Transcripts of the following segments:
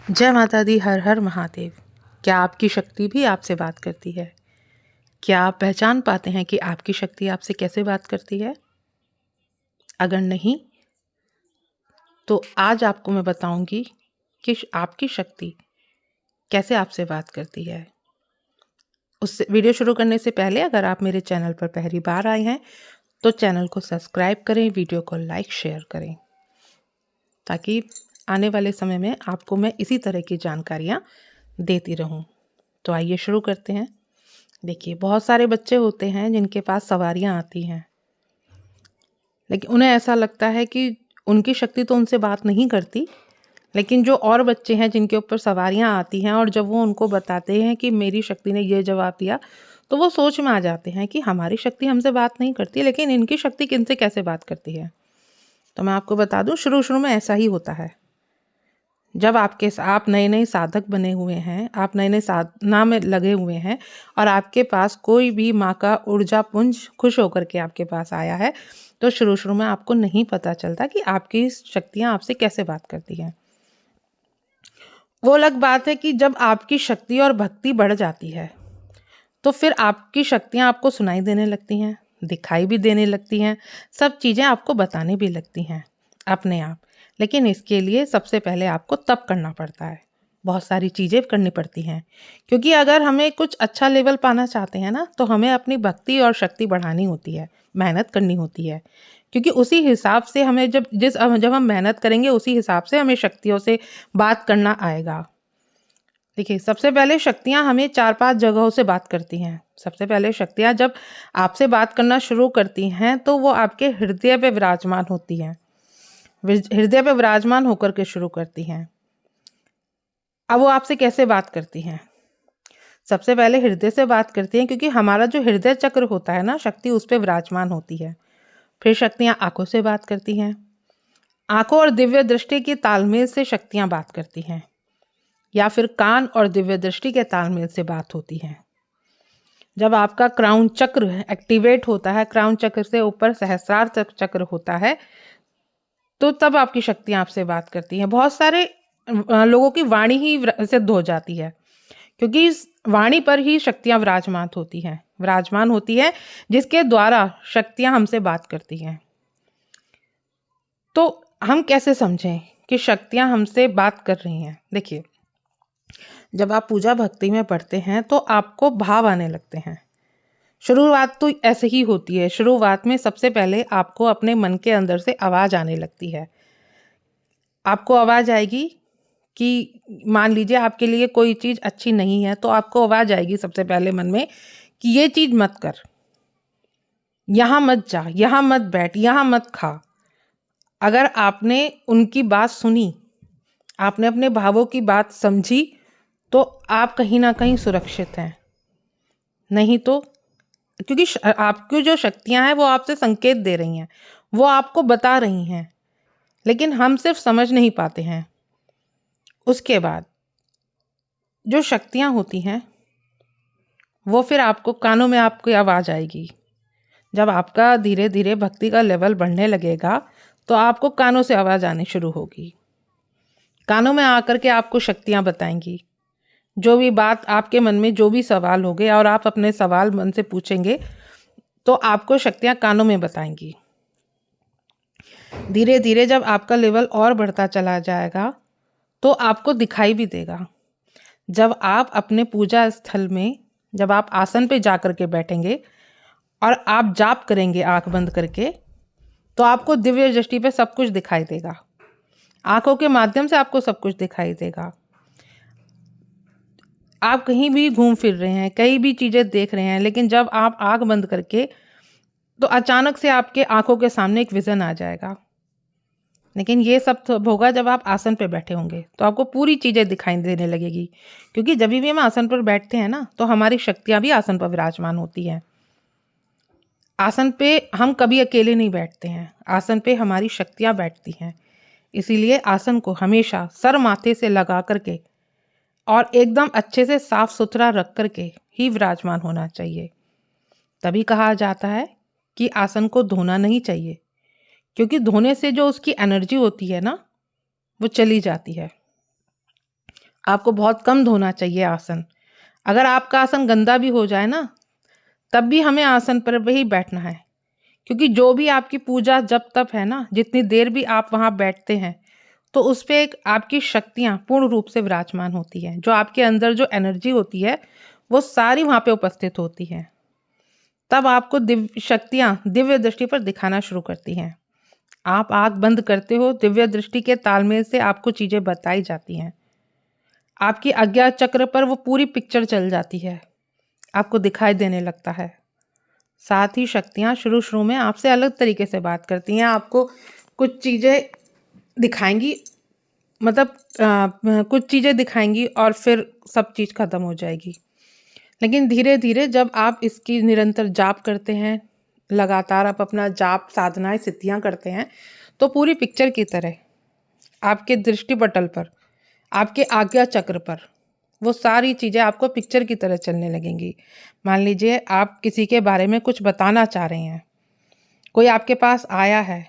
जय माता दी। हर हर महादेव। क्या आपकी शक्ति भी आपसे बात करती है? क्या आप पहचान पाते हैं कि आपकी शक्ति आपसे कैसे बात करती है? अगर नहीं, तो आज आपको मैं बताऊंगी कि आपकी शक्ति कैसे आपसे बात करती है। उस वीडियो शुरू करने से पहले अगर आप मेरे चैनल पर पहली बार आए हैं तो चैनल को सब्सक्राइब करें, वीडियो को लाइक शेयर करें, ताकि आने वाले समय में आपको मैं इसी तरह की जानकारियाँ देती रहूं। तो आइए शुरू करते हैं। देखिए, बहुत सारे बच्चे होते हैं जिनके पास सवारियां आती हैं, लेकिन उन्हें ऐसा लगता है कि उनकी शक्ति तो उनसे बात नहीं करती, लेकिन जो और बच्चे हैं जिनके ऊपर सवारियां आती हैं और जब वो उनको बताते हैं कि मेरी शक्ति ने ये जवाब दिया, तो वो सोच में आ जाते हैं कि हमारी शक्ति हमसे बात नहीं करती, लेकिन इनकी शक्ति किनसे कैसे बात करती है। तो मैं आपको बता दूं, शुरू शुरू में ऐसा ही होता है। जब आप नए नए साधक बने हुए हैं, आप नए नए साधना में लगे हुए हैं और आपके पास कोई भी माँ का ऊर्जा पुंज खुश होकर के आपके पास आया है, तो शुरू शुरू में आपको नहीं पता चलता कि आपकी शक्तियाँ आपसे कैसे बात करती हैं। वो अलग बात है कि जब आपकी शक्ति और भक्ति बढ़ जाती है तो फिर आपकी शक्तियाँ आपको सुनाई देने लगती हैं, दिखाई भी देने लगती हैं, सब चीज़ें आपको बताने भी लगती हैं अपने आप। लेकिन इसके लिए सबसे पहले आपको तप करना पड़ता है, बहुत सारी चीज़ें करनी पड़ती हैं, क्योंकि अगर हमें कुछ अच्छा लेवल पाना चाहते हैं ना, तो हमें अपनी भक्ति और शक्ति बढ़ानी होती है, मेहनत करनी होती है। क्योंकि उसी हिसाब से हमें जब हम मेहनत करेंगे, उसी हिसाब से हमें शक्तियों से बात करना आएगा। देखिए, सबसे पहले शक्तियाँ हमें 4-5 जगहों से बात करती हैं। सबसे पहले शक्तियाँ जब आपसे बात करना शुरू करती हैं तो वो आपके हृदय पे विराजमान होती हैं। हृदय पे विराजमान होकर के शुरू करती हैं। अब वो आपसे कैसे बात करती हैं? सबसे पहले हृदय से बात करती हैं, क्योंकि हमारा जो हृदय चक्र होता है ना, शक्ति उस पे विराजमान होती है। फिर शक्तियाँ आँखों से बात करती हैं। आँखों और दिव्य दृष्टि की तालमेल से शक्तियाँ बात करती हैं, या फिर कान और दिव्य दृष्टि के तालमेल से बात होती है। जब आपका क्राउन चक्र एक्टिवेट होता है, क्राउन चक्र से ऊपर सहस्रार चक्र होता है, तो तब आपकी शक्तियाँ आपसे बात करती हैं। बहुत सारे लोगों की वाणी ही सिद्ध हो जाती है, क्योंकि इस वाणी पर ही शक्तियाँ विराजमान होती है, जिसके द्वारा शक्तियाँ हमसे बात करती हैं। तो हम कैसे समझें कि शक्तियाँ हमसे बात कर रही हैं? देखिए, जब आप पूजा भक्ति में पढ़ते हैं तो आपको भाव आने लगते हैं। शुरुआत तो ऐसे ही होती है। शुरुआत में सबसे पहले आपको अपने मन के अंदर से आवाज़ आने लगती है। आपको आवाज़ आएगी कि मान लीजिए आपके लिए कोई चीज़ अच्छी नहीं है, तो आपको आवाज़ आएगी सबसे पहले मन में कि ये चीज़ मत कर, यहाँ मत जा, यहाँ मत बैठ, यहाँ मत खा। अगर आपने उनकी बात सुनी, आपने अपने भावों की बात समझी, तो आप कहीं ना कहीं सुरक्षित हैं। नहीं तो, क्योंकि आपकी जो शक्तियां हैं वो आपसे संकेत दे रही हैं, वो आपको बता रही हैं, लेकिन हम सिर्फ समझ नहीं पाते हैं। उसके बाद जो शक्तियां होती हैं वो फिर आपको कानों में आपकी आवाज़ आएगी। जब आपका धीरे धीरे भक्ति का लेवल बढ़ने लगेगा तो आपको कानों से आवाज़ आनी शुरू होगी। कानों में आकर के आपको शक्तियां बताएंगी। जो भी बात आपके मन में, जो भी सवाल होंगे और आप अपने सवाल मन से पूछेंगे, तो आपको शक्तियां कानों में बताएंगी। धीरे धीरे जब आपका लेवल और बढ़ता चला जाएगा तो आपको दिखाई भी देगा। जब आप अपने पूजा स्थल में, जब आप आसन पे जा कर के बैठेंगे और आप जाप करेंगे आंख बंद करके, तो आपको दिव्य दृष्टि पे सब कुछ दिखाई देगा। आंखों के माध्यम से आपको सब कुछ दिखाई देगा। आप कहीं भी घूम फिर रहे हैं, कई भी चीज़ें देख रहे हैं, लेकिन जब आप आंख बंद करके, तो अचानक से आपके आंखों के सामने एक विज़न आ जाएगा। लेकिन ये सब तब होगा जब आप आसन पर बैठे होंगे, तो आपको पूरी चीज़ें दिखाई देने लगेगी। क्योंकि जब भी हम आसन पर बैठते हैं ना, तो हमारी शक्तियाँ भी आसन पर विराजमान होती हैं। आसन पे हम कभी अकेले नहीं बैठते हैं, आसन पे हमारी शक्तियाँ बैठती हैं। इसीलिए आसन को हमेशा सर माथे से लगा करके और एकदम अच्छे से साफ सुथरा रख करके ही विराजमान होना चाहिए। तभी कहा जाता है कि आसन को धोना नहीं चाहिए, क्योंकि धोने से जो उसकी एनर्जी होती है ना, वो चली जाती है। आपको बहुत कम धोना चाहिए आसन। अगर आपका आसन गंदा भी हो जाए ना, तब भी हमें आसन पर ही बैठना है, क्योंकि जो भी आपकी पूजा जब तप है ना, जितनी देर भी आप वहाँ बैठते हैं, तो उस पे एक आपकी शक्तियाँ पूर्ण रूप से विराजमान होती हैं। जो आपके अंदर जो एनर्जी होती है, वो सारी वहाँ पे उपस्थित होती है। तब आपको दिव्य शक्तियाँ दिव्य दृष्टि पर दिखाना शुरू करती हैं। आप आँख बंद करते हो, दिव्य दृष्टि के तालमेल से आपको चीज़ें बताई जाती हैं। आपकी आज्ञा चक्र पर वो पूरी पिक्चर चल जाती है, आपको दिखाई देने लगता है। साथ ही शक्तियाँ शुरू में आपसे अलग तरीके से बात करती हैं। आपको कुछ चीज़ें दिखाएंगी, मतलब कुछ चीज़ें दिखाएंगी और फिर सब चीज़ खत्म हो जाएगी। लेकिन धीरे धीरे जब आप इसकी निरंतर जाप करते हैं, लगातार आप अपना जाप साधनाएं सिद्धियां करते हैं, तो पूरी पिक्चर की तरह आपके दृष्टिपटल पर, आपके आज्ञा चक्र पर वो सारी चीज़ें आपको पिक्चर की तरह चलने लगेंगी। मान लीजिए आप किसी के बारे में कुछ बताना चाह रहे हैं, कोई आपके पास आया है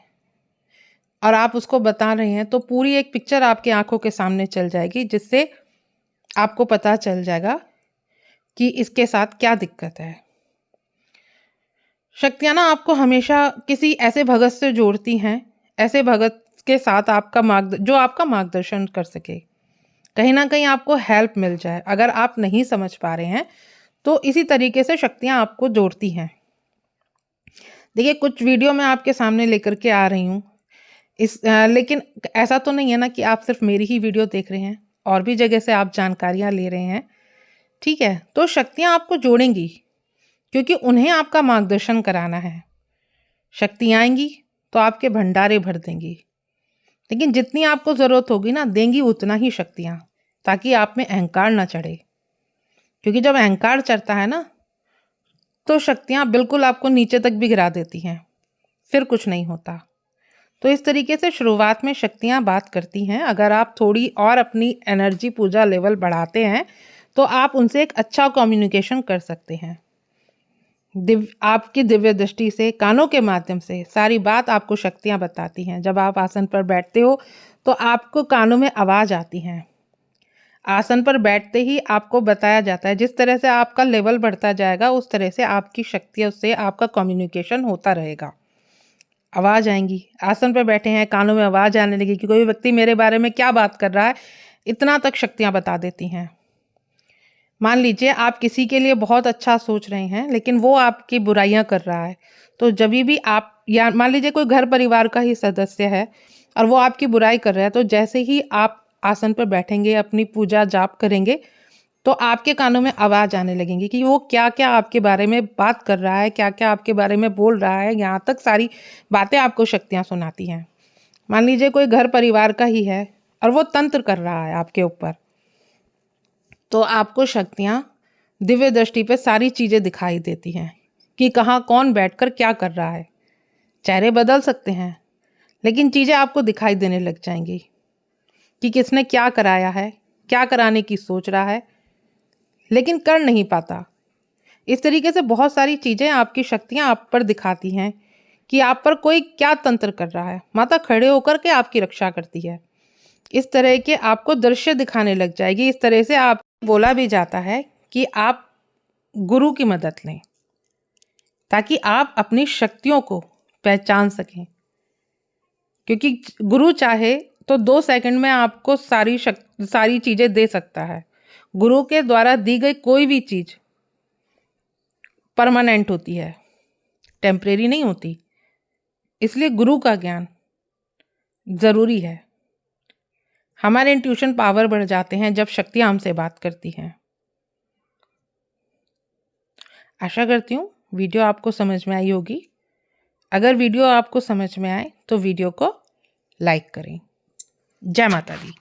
और आप उसको बता रहे हैं, तो पूरी एक पिक्चर आपकी आंखों के सामने चल जाएगी, जिससे आपको पता चल जाएगा कि इसके साथ क्या दिक्कत है। शक्तियाँ ना आपको हमेशा किसी ऐसे भगत से जोड़ती हैं, ऐसे भगत के साथ जो आपका मार्गदर्शन कर सके, कहीं ना कहीं आपको हेल्प मिल जाए। अगर आप नहीं समझ पा रहे हैं, तो इसी तरीके से शक्तियाँ आपको जोड़ती हैं। देखिए, कुछ वीडियो मैं आपके सामने लेकर के आ रही हूँ, लेकिन ऐसा तो नहीं है ना कि आप सिर्फ मेरी ही वीडियो देख रहे हैं, और भी जगह से आप जानकारियाँ ले रहे हैं, ठीक है। तो शक्तियाँ आपको जोड़ेंगी, क्योंकि उन्हें आपका मार्गदर्शन कराना है। शक्ति आएंगी तो आपके भंडारे भर देंगी, लेकिन जितनी आपको ज़रूरत होगी ना, देंगी उतना ही शक्तियाँ, ताकि आप में अहंकार ना चढ़े। क्योंकि जब अहंकार चढ़ता है ना, तो शक्तियाँ बिल्कुल आपको नीचे तक भी गिरा देती हैं, फिर कुछ नहीं होता। तो इस तरीके से शुरुआत में शक्तियाँ बात करती हैं। अगर आप थोड़ी और अपनी एनर्जी पूजा लेवल बढ़ाते हैं, तो आप उनसे एक अच्छा कम्युनिकेशन कर सकते हैं। आपकी दिव्य दृष्टि से, कानों के माध्यम से सारी बात आपको शक्तियाँ बताती हैं। जब आप आसन पर बैठते हो, तो आपको कानों में आवाज़ आती है। आसन पर बैठते ही आपको बताया जाता है, जिस तरह से आपका लेवल बढ़ता जाएगा, उस तरह से आपकी शक्तियों से आपका कम्युनिकेशन होता रहेगा। आवाज़ आएंगी, आसन पर बैठे हैं, कानों में आवाज़ आने लगी कि कोई व्यक्ति मेरे बारे में क्या बात कर रहा है, इतना तक शक्तियाँ बता देती हैं। मान लीजिए आप किसी के लिए बहुत अच्छा सोच रहे हैं, लेकिन वो आपकी बुराइयां कर रहा है, तो जब भी आप, या मान लीजिए कोई घर परिवार का ही सदस्य है और वो आपकी बुराई कर रहा है, तो जैसे ही आप आसन पर बैठेंगे, अपनी पूजा जाप करेंगे, तो आपके कानों में आवाज़ आने लगेंगी कि वो क्या क्या आपके बारे में बात कर रहा है, क्या क्या आपके बारे में बोल रहा है। यहाँ तक सारी बातें आपको शक्तियाँ सुनाती हैं। मान लीजिए कोई घर परिवार का ही है और वो तंत्र कर रहा है आपके ऊपर, तो आपको शक्तियाँ दिव्य दृष्टि पे सारी चीज़ें दिखाई देती हैं कि कहाँ कौन बैठकर क्या कर रहा है। चेहरे बदल सकते हैं, लेकिन चीज़ें आपको दिखाई देने लग जाएंगी कि किसने क्या कराया है, क्या कराने की सोच रहा है, लेकिन कर नहीं पाता। इस तरीके से बहुत सारी चीज़ें आपकी शक्तियाँ आप पर दिखाती हैं कि आप पर कोई क्या तंत्र कर रहा है। माता खड़े होकर के आपकी रक्षा करती है। इस तरह के आपको दृश्य दिखाने लग जाएगी। इस तरह से आप बोला भी जाता है कि आप गुरु की मदद लें, ताकि आप अपनी शक्तियों को पहचान सकें। क्योंकि गुरु चाहे तो 2 सेकंड में आपको सारी चीज़ें दे सकता है। गुरु के द्वारा दी गई कोई भी चीज़ परमानेंट होती है, टेम्परेरी नहीं होती। इसलिए गुरु का ज्ञान ज़रूरी है। हमारे इंट्यूशन पावर बढ़ जाते हैं जब शक्तियाँ हमसे बात करती हैं। आशा करती हूँ वीडियो आपको समझ में आई होगी। अगर वीडियो आपको समझ में आए तो वीडियो को लाइक करें। जय माता दी।